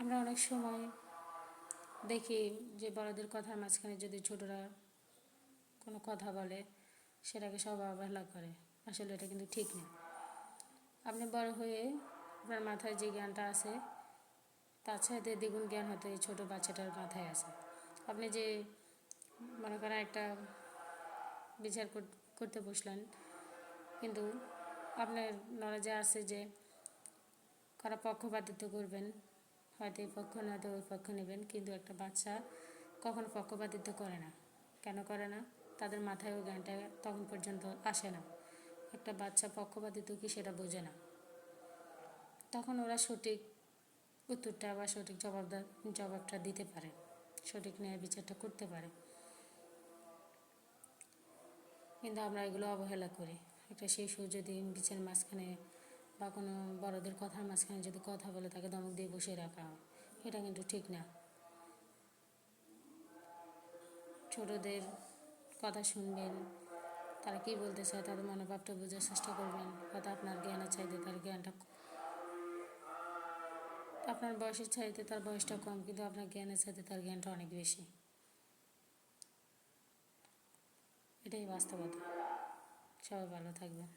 আমরা অনেক সময় দেখি যে বড়দের কথার মাঝখানে যদি ছোটরা কোনো কথা বলে সেটাকে সবাই অবহেলা করে। আসলে এটা কিন্তু ঠিক না। আপনি বড় হয়ে আপনার মাথায় যে জ্ঞানটা আছে তার সাথে দ্বিগুণ জ্ঞান হয়তো এই ছোটো বাচ্চাটার মাথায় আছে। আপনি যে মনে করেন একটা বিচার করতে বসলেন, কিন্তু আপনার নলেজে আছে যে কারা পক্ষপাতিত্ব করবেন, হয়তো এই পক্ষ নয়তো ওই পক্ষ নেবেন, কিন্তু একটা বাচ্চা কখনো পক্ষপাতিত্ব করে না। কেন করে না? তাদের মাথায় ওই জ্ঞানটা তখন পর্যন্ত আসে না। একটা বাচ্চা পক্ষপাতিত্ব কি সেটা বোঝে না। তখন ওরা সঠিক উত্তরটা বা সঠিক জবাবটা দিতে পারে, সঠিক ন্যায় বিচারটা করতে পারে। কিন্তু আমরা এগুলো অবহেলা করি। একটা শিশু যদি বিচারের মাঝখানে বা কোনো বড়দের কথার মাঝখানে যদি কথা বলে তাকে ধমক দিয়ে বসিয়ে রাখা হয়, এটা কিন্তু ঠিক না। ছোটদের কথা শুনবেন, তারা কী বলতে চায় তাদের মনোভাবটা বোঝার চেষ্টা করবেন। হয়তো আপনার জ্ঞানের চাইতে তার জ্ঞানটা, আপনার বয়সের চাইতে তার বয়সটা কম, কিন্তু আপনার জ্ঞানের চাইতে তার জ্ঞানটা অনেক বেশি। এটাই বাস্তবতা। সবাই ভালো থাকবেন।